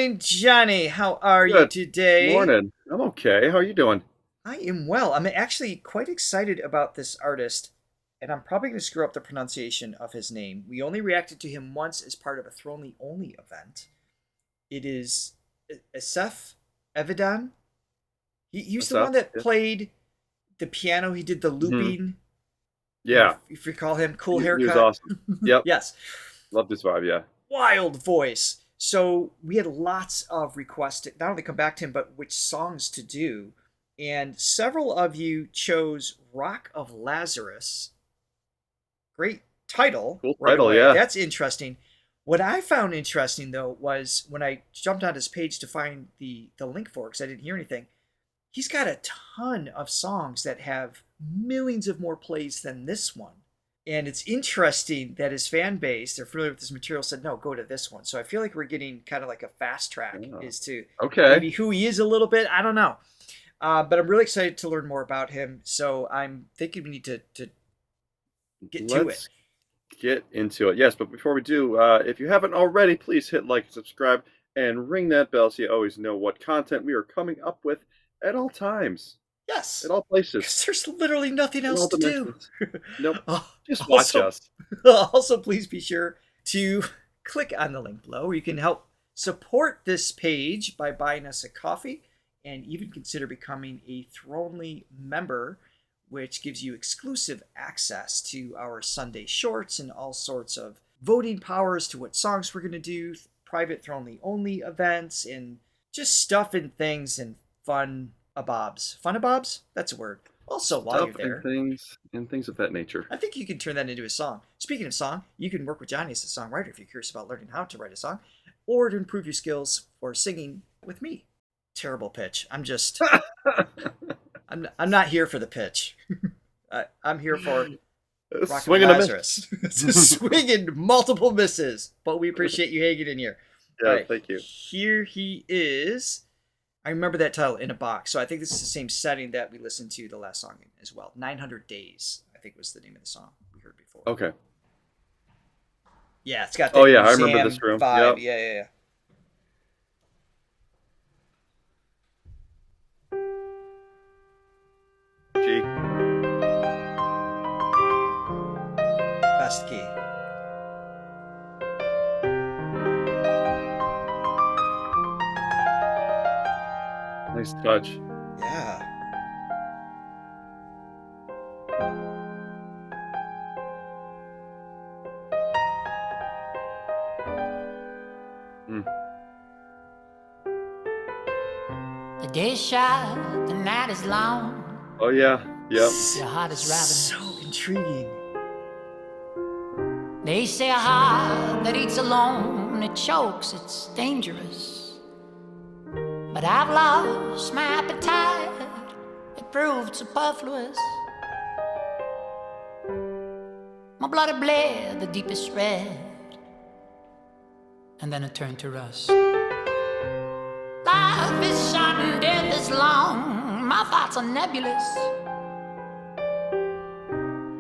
morning, Johnny. How are you Good today? morning. I'm okay. How are you doing? I am well. I'm actually quite excited about this artist, and I'm probably going to screw up the pronunciation of his name. We only reacted to him once as part of a Thronely Only event. It is Asaf Avidan. He was What's the one up? that Yeah. played the piano. He did the hmm looping. Yeah. If you recall him, cool He was haircut. awesome. Yep. Yes. Love this vibe. Yeah. Wild voice. So we had lots of requests to not only come back to him, but which songs to do. And several of you chose Rock of Lazarus. Great title Cool right title. away. Yeah. That's interesting. What I found interesting though was when I jumped on his page to find the link for it because I didn't hear anything. He's got a ton of songs that have millions of more plays than this one. And it's interesting that his fan base, they're familiar with this material, said, no, go to this one. So I feel like we're getting kind of like a fast track Oh, as to okay. maybe who he is a little bit. I don't know. But I'm really excited to learn more about him. So I'm thinking we need to get to it. Let's get into it. Yes, but before we do, if you haven't already, please hit like and subscribe and ring that bell so you always know what content we are coming up with at all times, Yes, at all places, because there's literally nothing in else all to do. dimensions. Nope. Just watch Also, us. also, please be sure to click on the link below where you can help support this page by buying us a coffee and even consider becoming a Thronely member, which gives you exclusive access to our Sunday shorts and all sorts of voting powers to what songs we're going to do, private Thronely only events, and just stuff and things and fun abobs. Fun abobs? That's a word. Also, while Stuff you're there, and things of that nature. I think you can turn that into a song. Speaking of song, you can work with Johnny as a songwriter if you're curious about learning how to write a song or to improve your skills for singing with me. Terrible pitch. I'm not here for the pitch. I'm here for Rock of Swing and a miss. Lazarus. It's a swing and multiple misses, but we appreciate you hanging in here. All Yeah, right, thank you. here he is. I remember that title, In a Box. So I think this is the same setting that we listened to the last song in as well. 900 Days, I think was the name of the song we heard before. Okay. Yeah, it's got Oh that yeah, I remember this museum room. vibe. Yep. Yeah. G. Best key. Nice touch. Yeah. Mm. The day's short, the night is long. Oh yeah. Yep. Your heart is So ravenous. intriguing. They say a heart that eats alone, it chokes, it's dangerous. But I've lost my appetite, it proved superfluous. My blood had bled the deepest red, and then it turned to rust. Life is short and death is long, my thoughts are nebulous.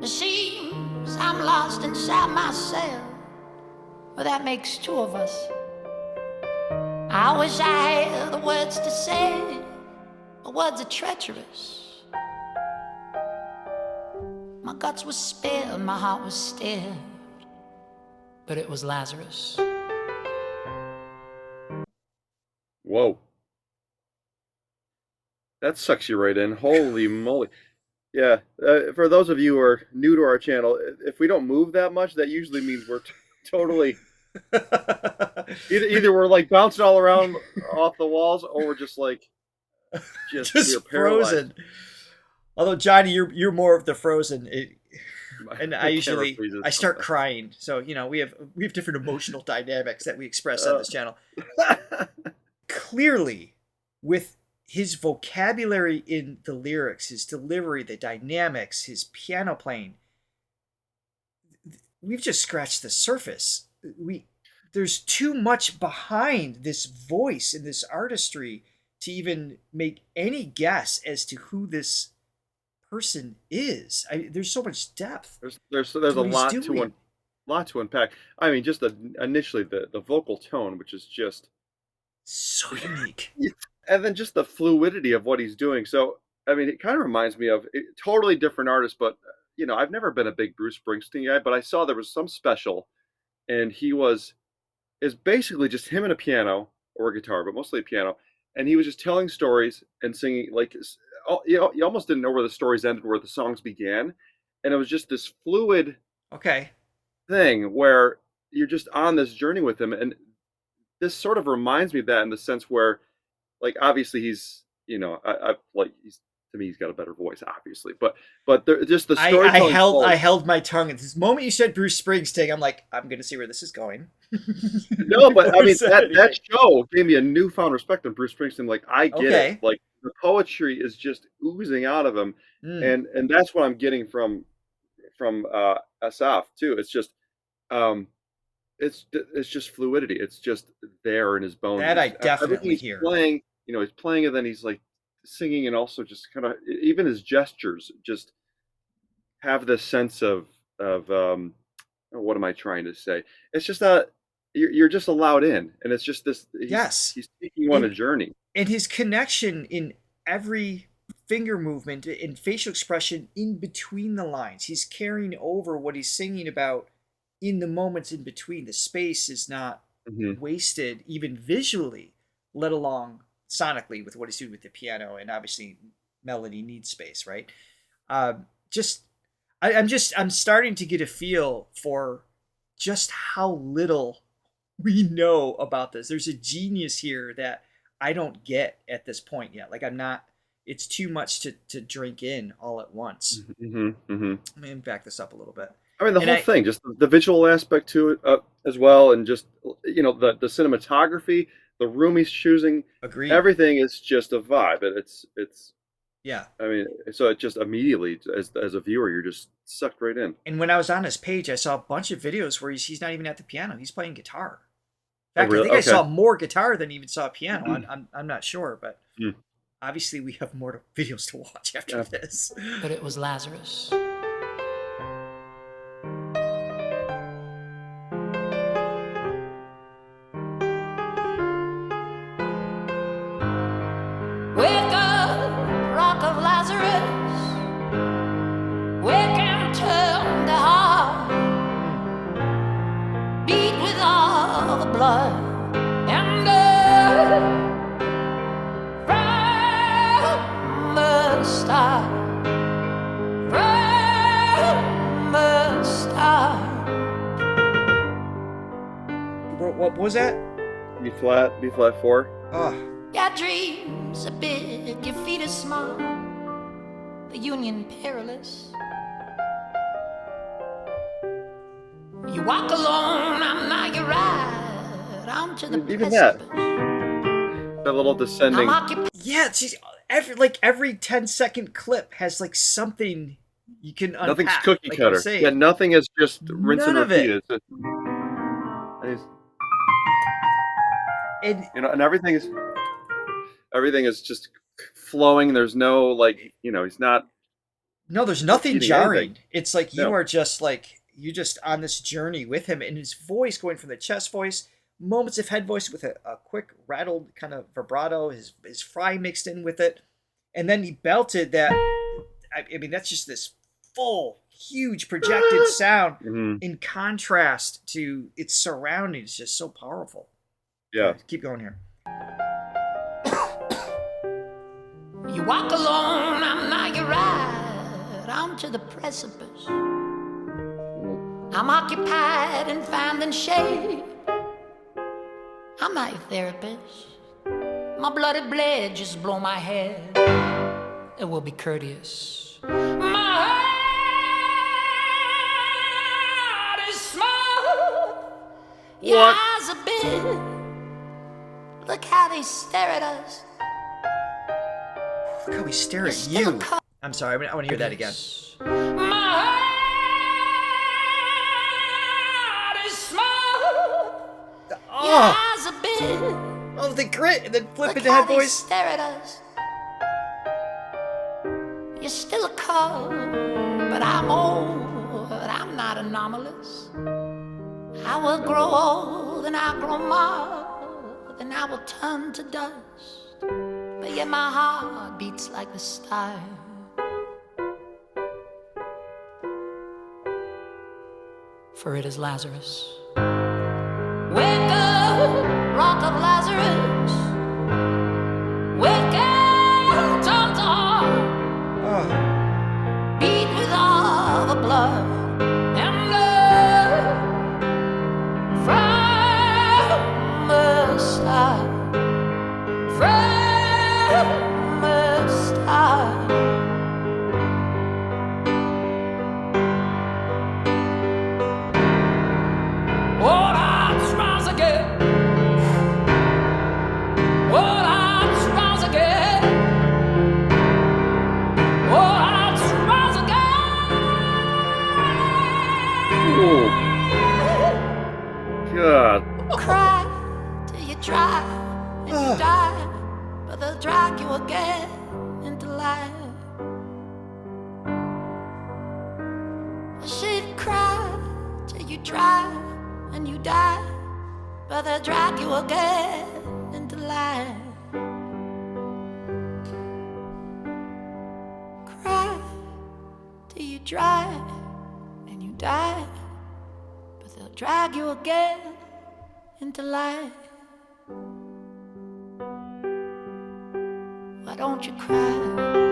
It seems I'm lost inside myself. Well, that makes two of us. I wish I had the words to say, but words are treacherous. My guts were spilled, my heart was stilled, but it was Lazarus. Whoa. That sucks you right in. Holy moly. Yeah. For those of you who are new to our channel, if we don't move that much, that usually means we're totally either we're like bouncing all around off the walls, or we're just like we're Just paralyzed. frozen. Although Johnny, you're more of the frozen. And I My camera usually freezes I start sometimes. crying. So we have different emotional dynamics that we express on this channel. Clearly, with his vocabulary in the lyrics, his delivery, the dynamics, his piano playing, we've just scratched the surface. There's too much behind this voice and this artistry to even make any guess as to who this person is. There's so much depth There's to a what he's lot doing. lot to unpack. I mean, just initially the vocal tone, which is just So unique. And then just the fluidity of what he's doing. So, I mean, it kind of reminds me of totally different artist, but I've never been a big Bruce Springsteen guy, but I saw there was some special, and is basically just him and a piano or a guitar, but mostly a piano, and he was just telling stories and singing like, you almost didn't know where the stories ended, where the songs began, and it was just this fluid Okay. thing where you're just on this journey with him, and this sort of reminds me of that in the sense where, like, obviously he's, I like he's to me he's got a better voice, obviously, but just the storytelling. I held my tongue at this moment. You said Bruce Springsteen. I'm like, I'm gonna see where this is going. No, but I mean that anything. show gave me a newfound respect of Bruce Springsteen. Like, I get Okay. it. Like, the poetry is just oozing out of him, Mm. and that's what I'm getting from Asaf too. It's just it's just fluidity. It's just there in his bones. That I Everything definitely he's hear. playing, he's playing, and then he's like singing, and also just kind of even his gestures just have this sense of what am I trying to say? It's just that you're just allowed in, and it's just this. Yes. He's taking you on a journey. And his connection in every finger movement and facial expression in between the lines. He's carrying over what he's singing about in the moments in between. The space is not wasted, even visually, let alone sonically, with what he's doing with the piano. And obviously, melody needs space, right? I'm starting to get a feel for just how little we know about this. There's a genius here that I don't get at this point yet. Like, I'm not. It's too much to drink in all at once. Let me back this up a little bit. I mean, the whole thing, just the visual aspect to it as well, and just the cinematography, the room he's choosing. Agreed. Everything is just a vibe. It's yeah. I mean, so it just immediately, as a viewer, you're just sucked right in. And when I was on his page, I saw a bunch of videos where he's not even at the piano; he's playing guitar. In fact, really? I think I saw more guitar than even saw piano. I'm not sure, but obviously we have more videos to watch after this. But it was Lazarus. Wake up, Rock of Lazarus. Wake and turn to heart. Beat with all the blood and from the start. From the start. What was that? B flat 4. Oh. Your dreams are big, your feet are small, the union perilous. You walk alone, I'm now you ride onto the Even precipice. that little descending. Yeah, it's every 10-second clip has like something you can unpack. Nothing's cookie like cutter. saying. Yeah, nothing is just rinse None and of it. repeat. And And everything is just flowing. There's no he's not. no, there's nothing repeating jarring. anything. It's like you No. are just like you're just on this journey with him, and his voice going from the chest voice, moments of head voice with a quick rattled kind of vibrato, his fry mixed in with it, and then he belted that. I mean, that's just this full, huge projected sound in contrast to its surroundings. Just so powerful. Yeah. Keep going here. You walk alone, I'm now you ride onto the precipice. I'm occupied in finding shade. I'm not your therapist. My bloody blade just blow my head. It will be courteous. My heart is small. Your eyes are big. Look how they stare at us. Look how we stare at you. I'm sorry, I want to hear that again. My heart is small. Your eyes are big. Oh, the grit, and then flip Look into how head they voice. stare at us. You're still a cub, but I'm old. I'm not anomalous. I will grow old and I'll grow more then I will turn to dust. But yet my heart beats like the stars. For it is Lazarus. Wake up, Rock of Lazarus. Wake up, tongues are beat with all the blood and blood from the start. From the start. What hearts rise again. What hearts rise again. What hearts rise again. Oh, God. Cry till you try and you die, but they'll drag you again into life. I should cry till you try and you die, but they'll drag you again into life. Cry till you try and you die, but they'll drag you again into life. Why don't you cry?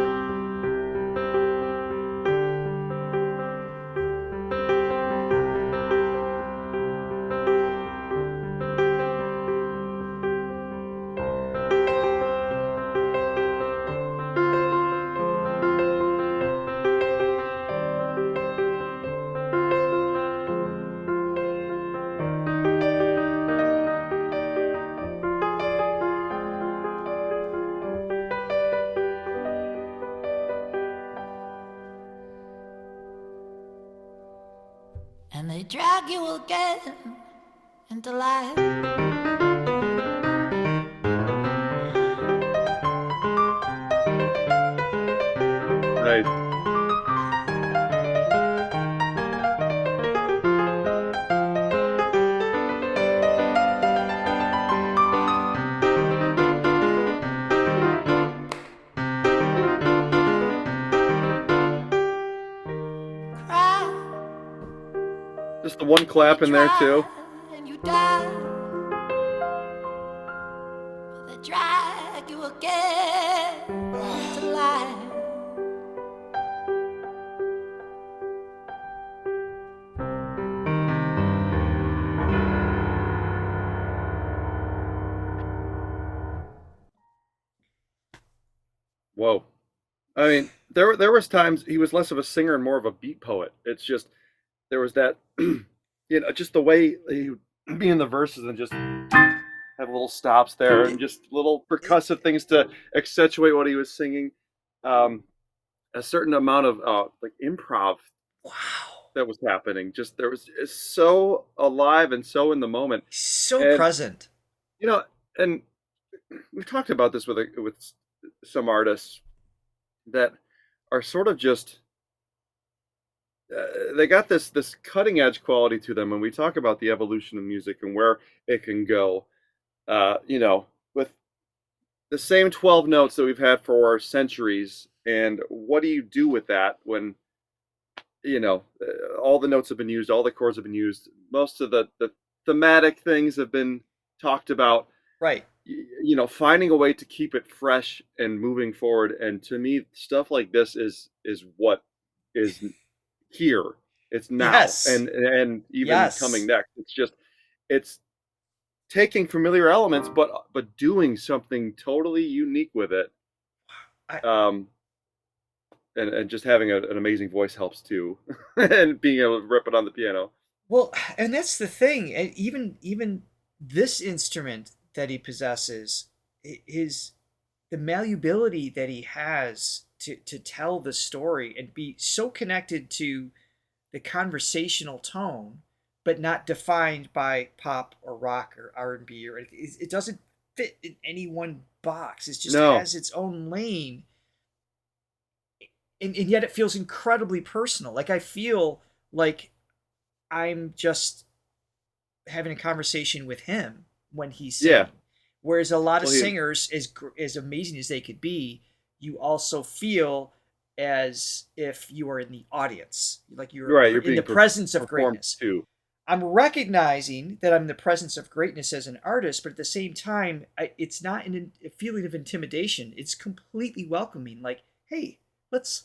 And they drag you again into life. Nice. Cry. Just the one clap in there too. And you die, but they drag you again into life. Whoa. I mean, there was times he was less of a singer and more of a beat poet. It's just there was that, just the way he would be in the verses and just have little stops there and just little percussive things to accentuate what he was singing. A certain amount of like improv Wow. that was happening. Just there was it's so alive and so in the moment. So And, present. And we've talked about this with some artists that are sort of just they got this cutting edge quality to them when we talk about the evolution of music and where it can go. With the same 12 notes that we've had for centuries, and what do you do with that when all the notes have been used, all the chords have been used, most of the thematic things have been talked about. Right. Finding a way to keep it fresh and moving forward. And to me, stuff like this is what is here. It's now. Yes. And even Yes. coming next. It's taking familiar elements, but doing something totally unique with it. And just having an amazing voice helps too, and being able to rip it on the piano. Well, and that's the thing. And even this instrument that he possesses is the malleability that he has to tell the story and be so connected to the conversational tone, but not defined by pop or rock or R&B or anything. It doesn't fit in any one box. It just has its own lane. And yet it feels incredibly personal. Like I feel like I'm just having a conversation with him when he's singing. Yeah. Whereas a lot of Well, he- singers, as amazing as they could be, you also feel as if you are in the audience, like you're right, you're in the being presence of performed greatness. to. I'm recognizing that I'm in the presence of greatness as an artist, but at the same time, it's not a feeling of intimidation. It's completely welcoming. Like, hey, let's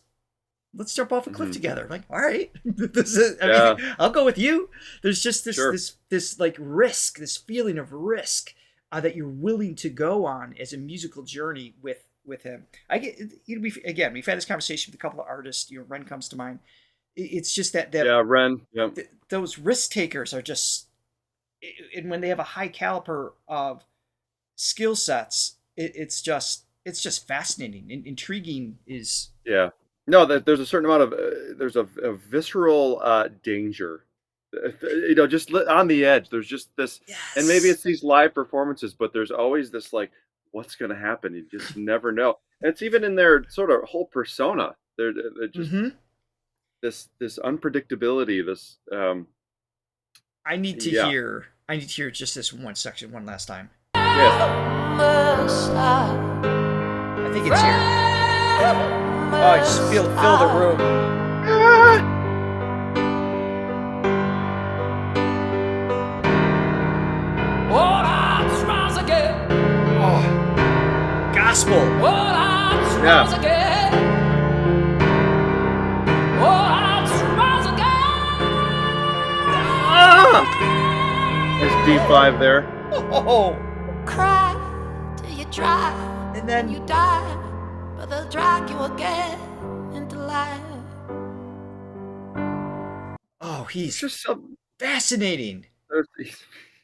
jump off a cliff Mhm. together. I'm like, all right, this is, I Yeah. mean, I'll go with you. There's just this Sure. this like risk, this feeling of risk that you're willing to go on as a musical journey with him. I get, we've had this conversation with a couple of artists. Ren comes to mind. It's just that Yeah, Ren. Yeah. those risk takers are just, and when they have a high caliber of skill sets, it's just fascinating and intriguing. Is Yeah. No, there's a certain amount of there's a visceral danger. Just on the edge. There's just this, and maybe yes, it's these live performances, but there's always this like, what's going to happen? You just never know. And it's even in their sort of whole persona. They're just mm-hmm. this unpredictability. This I need to yeah. hear. I need to hear just this one section one last time. Yes. I think it's here. Oh, I just fill the room. Oh, gospel. Yeah. There's D5 there. Oh, Cry till you dry, and then you die, but they'll drag you again into life. oh, It's he's just some. fascinating.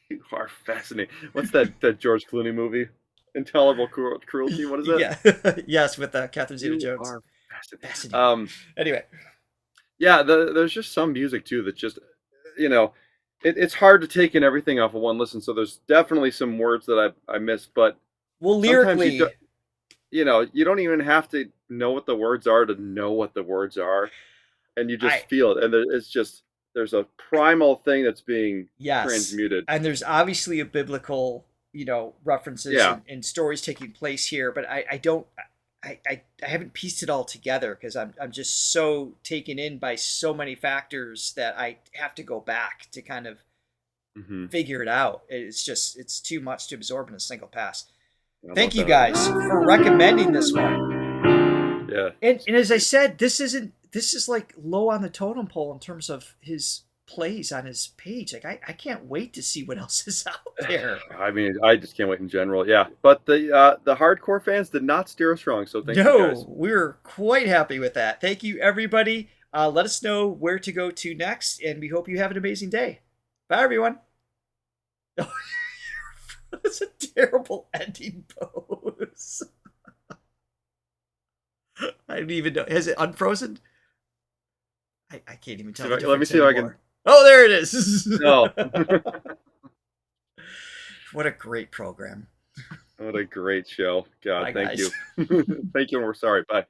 You are fascinating. What's that George Clooney movie? Intolerable Cruelty. What is it? Yeah, yes, with Catherine You Zeta-Jones. are Fascinating. fascinating. Anyway, Yeah, there's just some music too that just, it's hard to take in everything off of one listen. So there's definitely some words that I missed, but well, sometimes lyrically, you don't even have to know what the words are to know what the words are, and you just feel it. And there's a primal thing that's being yes, transmuted. and there's obviously a biblical, references Yeah. and stories taking place here, but I haven't pieced it all together because I'm just so taken in by so many factors that I have to go back to kind of Mm-hmm. figure it out. It's too much to absorb in a single pass. How Thank about you that? guys for recommending this one. Yeah. And as I said, this is like low on the totem pole in terms of his plays on his page. Like I can't wait to see what else is out there. I mean, I just can't wait in general. Yeah, but the hardcore fans did not steer us wrong. So thank you guys. We're quite happy with that. Thank you, everybody. Let us know where to go to next, and we hope you have an amazing day. Bye, everyone. That's a terrible ending pose. I don't even know. Has it unfrozen? I can't even tell. Let me see if I can. Oh, there it is. No. What a great program. What a great show. God, Bye, thank guys. you. Thank you, and we're sorry. Bye.